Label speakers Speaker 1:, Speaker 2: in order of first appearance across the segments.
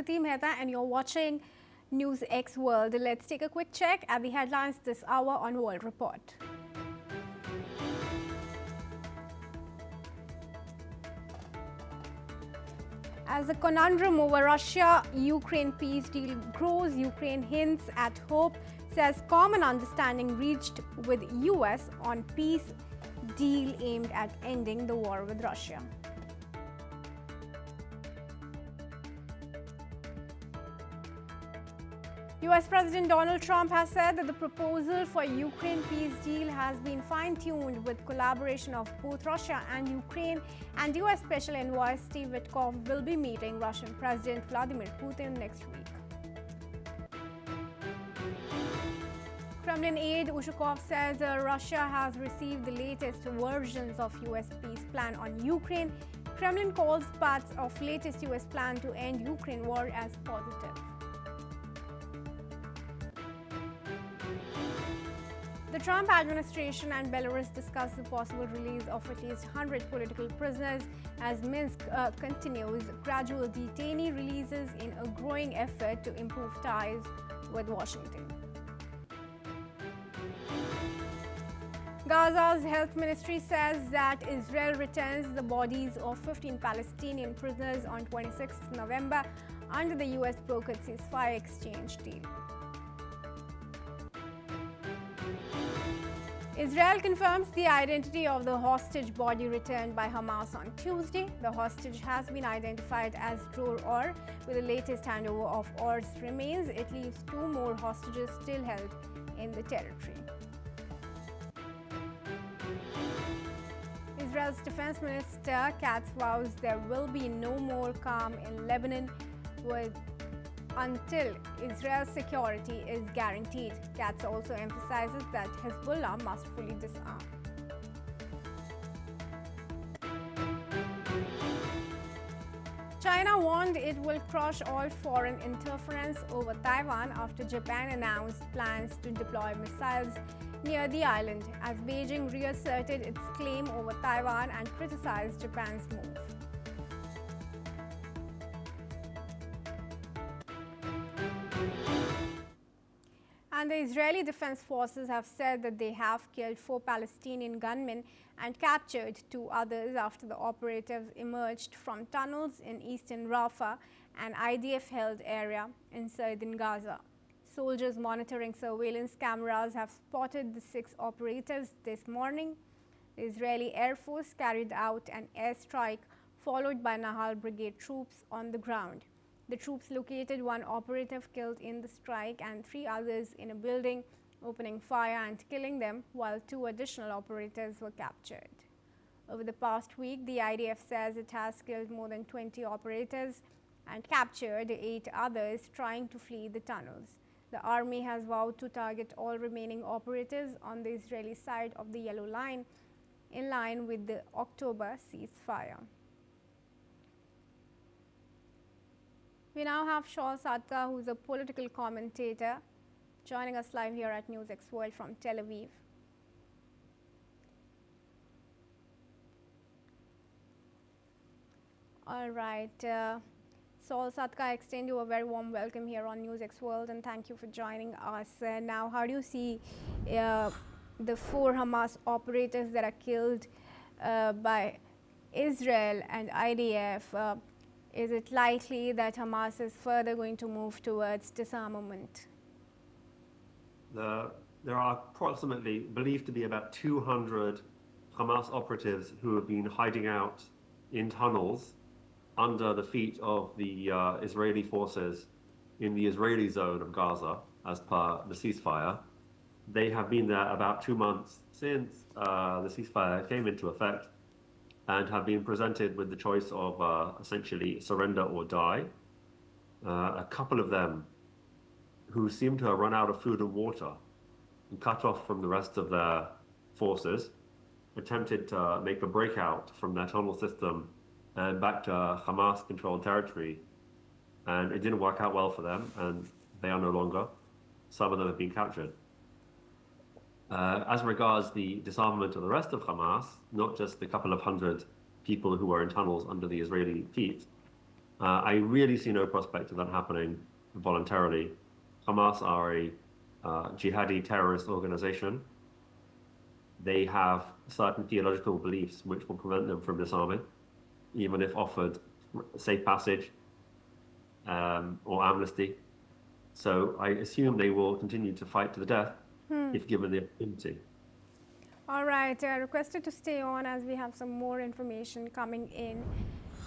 Speaker 1: Kriti Mehta and you're watching News X World. Let's take a quick check at the headlines this hour on World Report. As the conundrum over Russia-Ukraine peace deal grows, Ukraine hints at hope, says common understanding reached with US on peace deal aimed at ending the war with Russia. US President Donald Trump has said that the proposal for Ukraine peace deal has been fine-tuned with collaboration of both Russia and Ukraine, and US Special Envoy Steve Witkoff will be meeting Russian President Vladimir Putin next week. Kremlin aide Ushakov says Russia has received the latest versions of US peace plan on Ukraine. Kremlin calls parts of latest US plan to end Ukraine war as positive. The Trump administration and Belarus discuss the possible release of at least 100 political prisoners as Minsk continues gradual detainee releases in a growing effort to improve ties with Washington. Gaza's health ministry says that Israel returns the bodies of 15 Palestinian prisoners on 26 November under the US-brokered ceasefire exchange deal. Israel confirms the identity of the hostage body returned by Hamas on Tuesday. The hostage has been identified as Dror Or. With the latest handover of Or's remains, it leaves 2 more hostages still held in the territory. Israel's defense minister Katz vows there will be no more calm in Lebanon until Israel's security is guaranteed. Katz also emphasizes that Hezbollah must fully disarm. China warned it will crush all foreign interference over Taiwan after Japan announced plans to deploy missiles near the island, as Beijing reasserted its claim over Taiwan and criticized Japan's move. And the Israeli Defense Forces have said that they have killed 4 Palestinian gunmen and captured 2 others after the operatives emerged from tunnels in eastern Rafah, an IDF-held area in southern Gaza. Soldiers monitoring surveillance cameras have spotted the 6 operatives this morning. The Israeli Air Force carried out an airstrike followed by Nahal Brigade troops on the ground. The troops located 1 operative killed in the strike and 3 others in a building, opening fire and killing them, while 2 additional operatives were captured. Over the past week, the IDF says it has killed more than 20 operatives and captured 8 others trying to flee the tunnels. The army has vowed to target all remaining operatives on the Israeli side of the Yellow Line, in line with the October ceasefire. We now have Shaul Sadka, who is a political commentator, joining us live here at News X World from Tel Aviv. All right. Shaul Sadka, I extend you a very warm welcome here on News X World, and thank you for joining us. Now, how do you see the 4 Hamas operatives that are killed by Israel and IDF? Is it likely that Hamas is further going to move towards disarmament?
Speaker 2: There are approximately believed to be about 200 Hamas operatives who have been hiding out in tunnels under the feet of the Israeli forces in the Israeli zone of Gaza, as per the ceasefire. They have been there about 2 months since the ceasefire came into effect, and have been presented with the choice of essentially surrender or die. A couple of them who seem to have run out of food and water and cut off from the rest of their forces attempted to make a breakout from their tunnel system and back to Hamas-controlled territory. And it didn't work out well for them, and they are no longer. Some of them have been captured. As regards the disarmament of the rest of Hamas, not just the couple of hundred people who are in tunnels under the Israeli feet, I really see no prospect of that happening voluntarily. Hamas are a jihadi terrorist organization. They have certain theological beliefs which will prevent them from disarming, even if offered safe passage or amnesty. So I assume they will continue to fight to the death if given the opportunity.
Speaker 1: All right, requested to stay on as we have some more information coming in.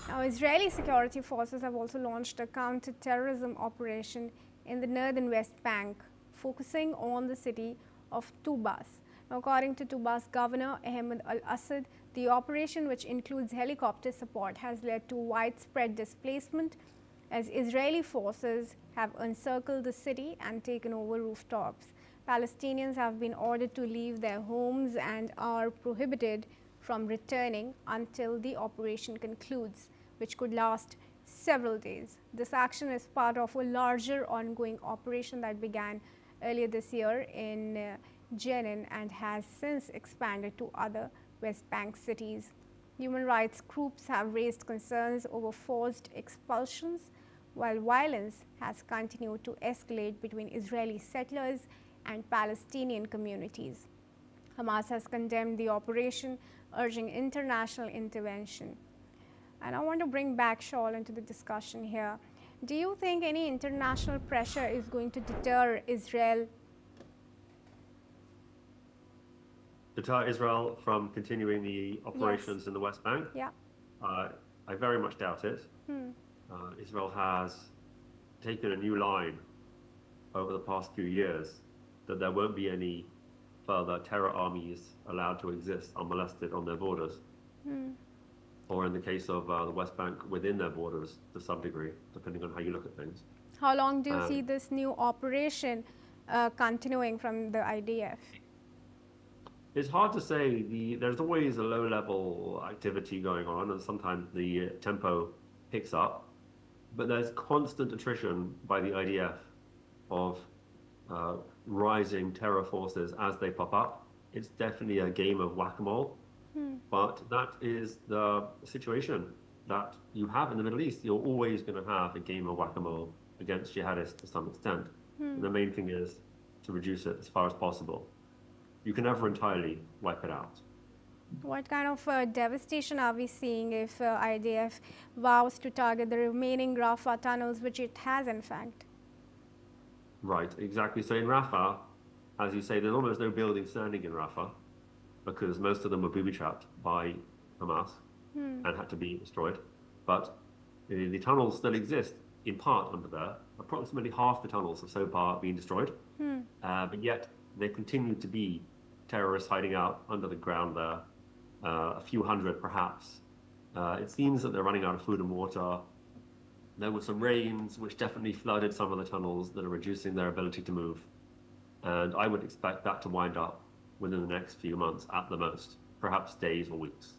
Speaker 1: Now, Israeli security forces have also launched a counter-terrorism operation in the northern West Bank, focusing on the city of Tubas. Now, according to Tubas Governor Ahmed al-Assad, the operation, which includes helicopter support, has led to widespread displacement as Israeli forces have encircled the city and taken over rooftops. Palestinians have been ordered to leave their homes and are prohibited from returning until the operation concludes, which could last several days. This action is part of a larger ongoing operation that began earlier this year in Jenin and has since expanded to other West Bank cities. Human rights groups have raised concerns over forced expulsions, while violence has continued to escalate between Israeli settlers and Palestinian communities. Hamas has condemned the operation, urging international intervention. And I want to bring back Shaul into the discussion here. Do you think any international pressure is going to deter Israel?
Speaker 2: Deter Israel from continuing the operations in the West Bank?
Speaker 1: Yeah.
Speaker 2: I very much doubt it. Israel has taken a new line over the past few years that there won't be any further terror armies allowed to exist unmolested on their borders, or in the case of the West Bank, within their borders to some degree, depending on how you look at things.
Speaker 1: How long do you see this new operation continuing from the IDF?
Speaker 2: It's hard to say. There's always a low-level activity going on, and sometimes the tempo picks up. But there's constant attrition by the IDF of rising terror forces as they pop up. It's definitely a game of whack-a-mole. But that is the situation that you have in the Middle East. You're always going to have a game of whack-a-mole against jihadists to some extent. And the main thing is to reduce it as far as possible. You can never entirely wipe it out.
Speaker 1: What kind of devastation are we seeing if IDF vows to target the remaining Rafah tunnels, which it has in fact?
Speaker 2: Right, exactly. So in Rafah, as you say, there's almost no building standing in Rafah because most of them were booby-trapped by Hamas and had to be destroyed. But the tunnels still exist in part under there. Approximately half the tunnels have so far been destroyed, but yet there continue to be terrorists hiding out under the ground there, a few hundred perhaps. It seems that they're running out of food and water. There were some rains which definitely flooded some of the tunnels that are reducing their ability to move. And I would expect that to wind up within the next few months at the most, perhaps days or weeks.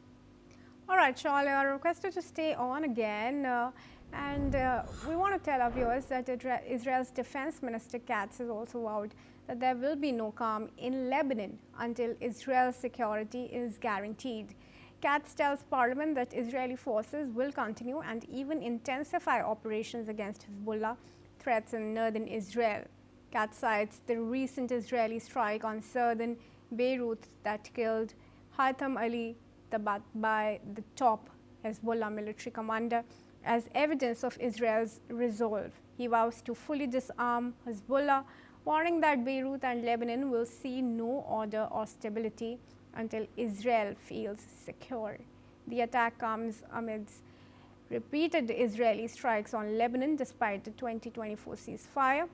Speaker 1: All right, Shaul, I requested to stay on again. We want to tell our viewers that Israel's Defense Minister Katz has also vowed that there will be no calm in Lebanon until Israel's security is guaranteed. Katz tells Parliament that Israeli forces will continue and even intensify operations against Hezbollah threats in northern Israel. Katz cites the recent Israeli strike on southern Beirut that killed Haitham Ali Tabat, the top Hezbollah military commander, as evidence of Israel's resolve. He vows to fully disarm Hezbollah, warning that Beirut and Lebanon will see no order or stability until Israel feels secure. The attack comes amidst repeated Israeli strikes on Lebanon despite the 2024 ceasefire.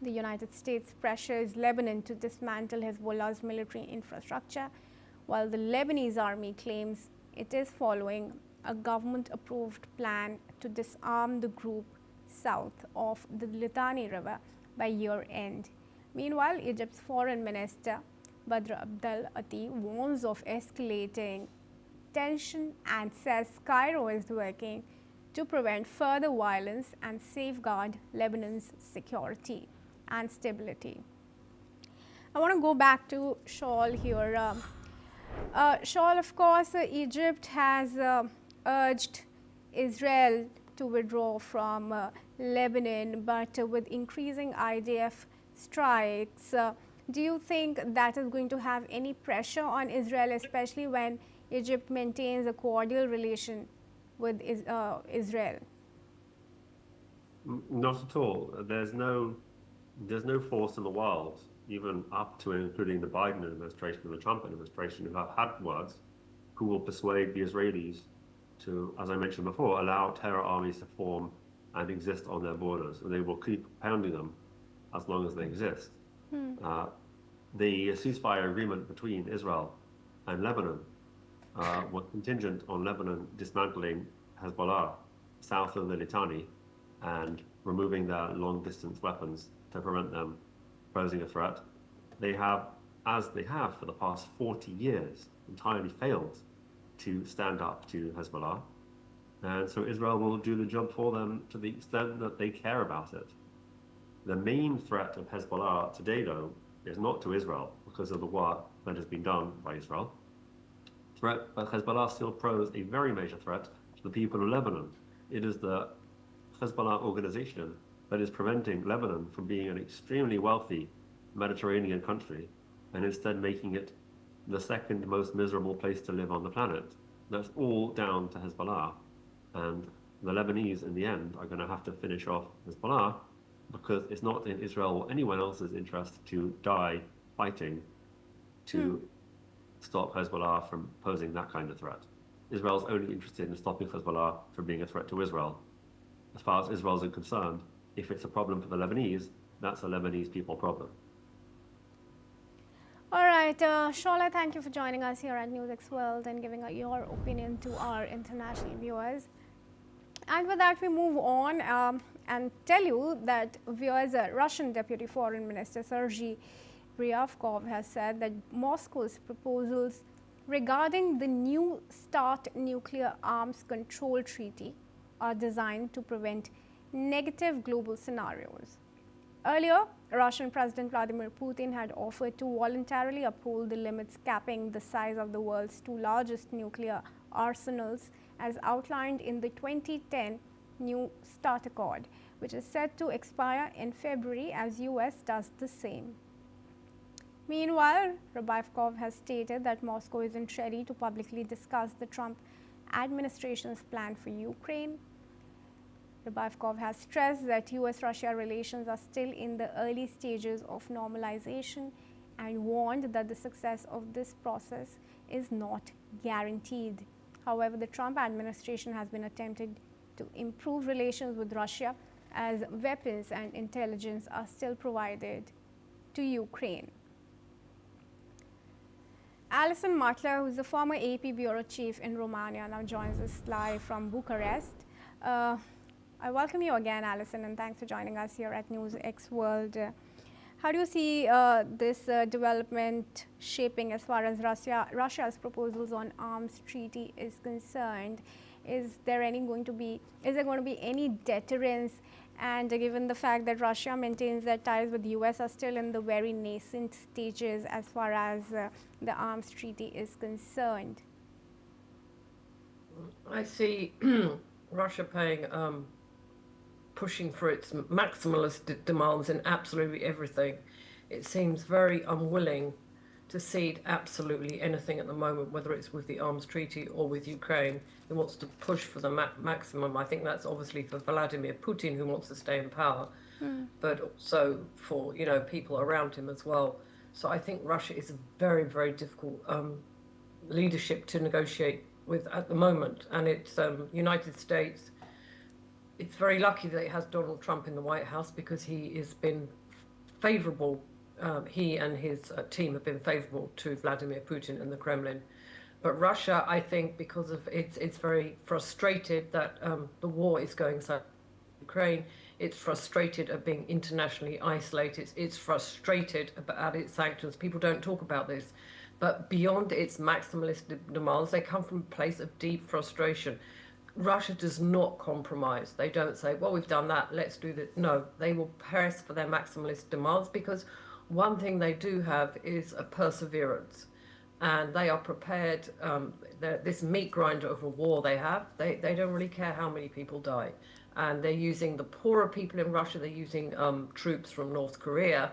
Speaker 1: The United States pressures Lebanon to dismantle Hezbollah's military infrastructure, while the Lebanese army claims it is following a government-approved plan to disarm the group south of the Litani River by year-end. Meanwhile, Egypt's foreign minister Badr Abdel Ati warns of escalating tension and says Cairo is working to prevent further violence and safeguard Lebanon's security and stability. I want to go back to Shaul here. Shaul, of course, Egypt has urged Israel to withdraw from Lebanon, but with increasing IDF strikes, do you think that is going to have any pressure on Israel, especially when Egypt maintains a cordial relation with Israel?
Speaker 2: Not at all. There's no force in the world, even up to and including the Biden administration and the Trump administration, who have had words, who will persuade the Israelis to, as I mentioned before, allow terror armies to form and exist on their borders, and they will keep pounding them as long as they exist. The ceasefire agreement between Israel and Lebanon was contingent on Lebanon dismantling Hezbollah south of the Litani and removing their long-distance weapons to prevent them posing a threat. They have, as they have for the past 40 years, entirely failed to stand up to Hezbollah. And so Israel will do the job for them to the extent that they care about it. The main threat of Hezbollah today, though, is not to Israel because of the work that has been done by Israel. But Hezbollah still poses a very major threat to the people of Lebanon. It is the Hezbollah organization that is preventing Lebanon from being an extremely wealthy Mediterranean country and instead making it the second most miserable place to live on the planet. That's all down to Hezbollah. And the Lebanese, in the end, are going to have to finish off Hezbollah because it's not in Israel or anyone else's interest to die fighting to stop Hezbollah from posing that kind of threat. Israel's only interested in stopping Hezbollah from being a threat to Israel. As far as Israel is concerned, if it's a problem for the Lebanese, that's a Lebanese people problem.
Speaker 1: All right, Shola, thank you for joining us here at NewsX World and giving your opinion to our international viewers. And with that, we move on and tell you that viewers, Russian Deputy Foreign Minister Sergei Ryabkov has said that Moscow's proposals regarding the New START nuclear arms control treaty are designed to prevent negative global scenarios. Earlier, Russian President Vladimir Putin had offered to voluntarily uphold the limits capping the size of the world's two largest nuclear arsenals as outlined in the 2010 New START Accord, which is set to expire in February as US does the same. Meanwhile, Ryabkov has stated that Moscow isn't ready to publicly discuss the Trump administration's plan for Ukraine. Ryabkov has stressed that US-Russia relations are still in the early stages of normalization and warned that the success of this process is not guaranteed. However, the Trump administration has been attempting to improve relations with Russia as weapons and intelligence are still provided to Ukraine. Alison Matler, who is the former AP bureau chief in Romania, now joins us live from Bucharest. I welcome you again, Alison, and thanks for joining us here at NewsX World. How do you see this development shaping as far as Russia's proposals on arms treaty is concerned? Is there going to be any deterrence? And given the fact that Russia maintains that ties with the US are still in the very nascent stages as far as the arms treaty is concerned?
Speaker 3: I see Russia pushing for its maximalist demands in absolutely everything. It seems very unwilling to cede absolutely anything at the moment, whether it's with the arms treaty or with Ukraine. It wants to push for the maximum. I think that's obviously for Vladimir Putin, who wants to stay in power, but also for people around him as well. So I think Russia is a very, very difficult leadership to negotiate with at the moment, and it's United States. It's very lucky that it has Donald Trump in the White House because he has been favorable. He and his team have been favorable to Vladimir Putin and the Kremlin. But Russia, I think, because of it's very frustrated that the war is going so Ukraine. It's frustrated at being internationally isolated. It's frustrated about its sanctions. People don't talk about this. But beyond its maximalist demands, they come from a place of deep frustration. Russia does not compromise. They don't say, well, we've done that, let's do that. No, they will press for their maximalist demands because one thing they do have is a perseverance. and they are prepared. This meat grinder of a war they don't really care how many people die, and they're using the poorer people in Russia. They're using troops from North Korea,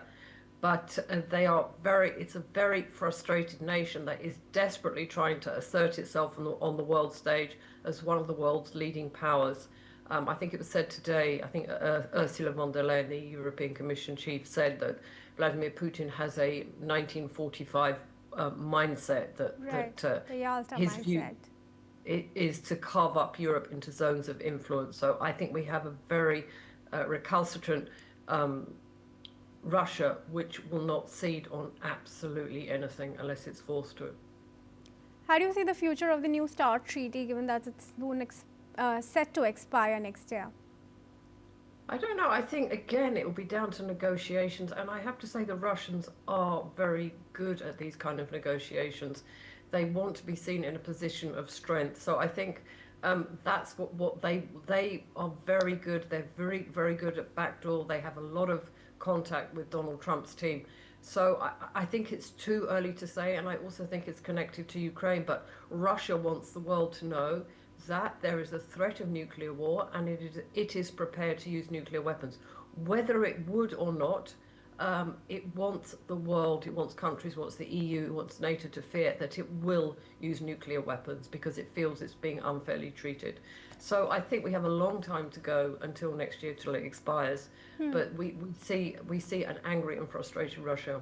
Speaker 3: but it's a very frustrated nation that is desperately trying to assert itself on the world stage as one of the world's leading powers. I think it was said today, I think Ursula von der Leyen, the European Commission chief, said that Vladimir Putin has a 1945 mindset
Speaker 1: Right,
Speaker 3: that
Speaker 1: the Yalta
Speaker 3: his view
Speaker 1: mindset.
Speaker 3: is to carve up Europe into zones of influence. So I think we have a very recalcitrant Russia, which will not cede on absolutely anything unless it's forced to.
Speaker 1: How do you see the future of the New START treaty, given that it's soon set to expire next year?
Speaker 3: I don't know. I think, again, it will be down to negotiations. And I have to say the Russians are very good at these kind of negotiations. They want to be seen in a position of strength. So I think that's what they are very good. They're very, very good at backdoor. They have a lot of contact with Donald Trump's team. So I think it's too early to say. And I also think it's connected to Ukraine. But Russia wants the world to know that there is a threat of nuclear war, and it is prepared to use nuclear weapons. Whether it would or not, it wants the world, it wants countries, it wants the EU, it wants NATO to fear that it will use nuclear weapons because it feels it's being unfairly treated. So I think we have a long time to go until next year till it expires. But we see an angry and frustrated Russia.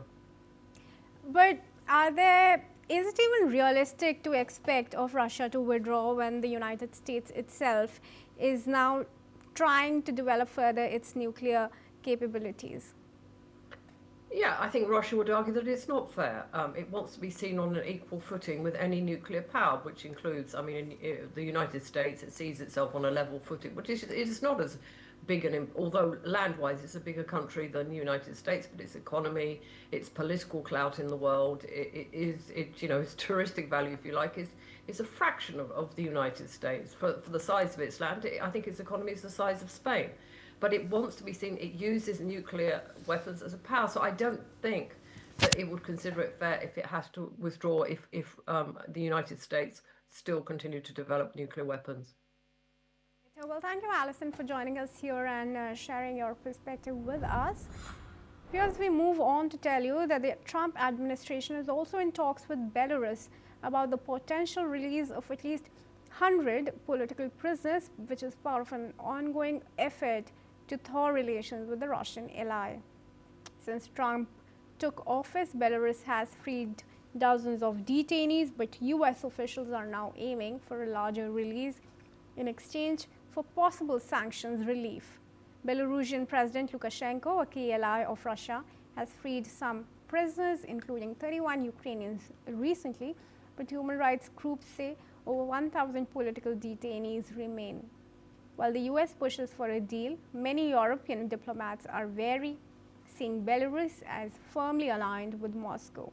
Speaker 1: But is it even realistic to expect of Russia to withdraw when the United States itself is now trying to develop further its nuclear capabilities?
Speaker 3: Yeah, I think Russia would argue that it's not fair. It wants to be seen on an equal footing with any nuclear power, which includes, the United States. It sees itself on a level footing, which it is not as big although land-wise it's a bigger country than the United States, but its economy, its political clout in the world, its touristic value, if you like, is a fraction of the United States for the size of its land. I think its economy is the size of Spain, but it wants to be seen. It uses nuclear weapons as a power, so I don't think that it would consider it fair if it has to withdraw if the United States still continue to develop nuclear weapons.
Speaker 1: Well, thank you, Alison, for joining us here and sharing your perspective with us. As we move on to tell you that the Trump administration is also in talks with Belarus about the potential release of at least 100 political prisoners, which is part of an ongoing effort to thaw relations with the Russian ally. Since Trump took office, Belarus has freed dozens of detainees, but US officials are now aiming for a larger release in exchange for possible sanctions relief. Belarusian President Lukashenko, a key ally of Russia, has freed some prisoners, including 31 Ukrainians recently, but human rights groups say over 1,000 political detainees remain. While the US pushes for a deal, many European diplomats are wary, seeing Belarus as firmly aligned with Moscow.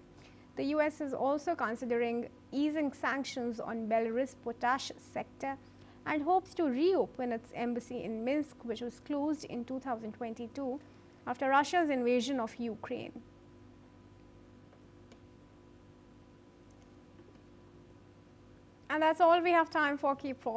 Speaker 1: The US is also considering easing sanctions on Belarus' potash sector and hopes to reopen its embassy in Minsk, which was closed in 2022 after Russia's invasion of Ukraine. And that's all we have time for. Keep watching.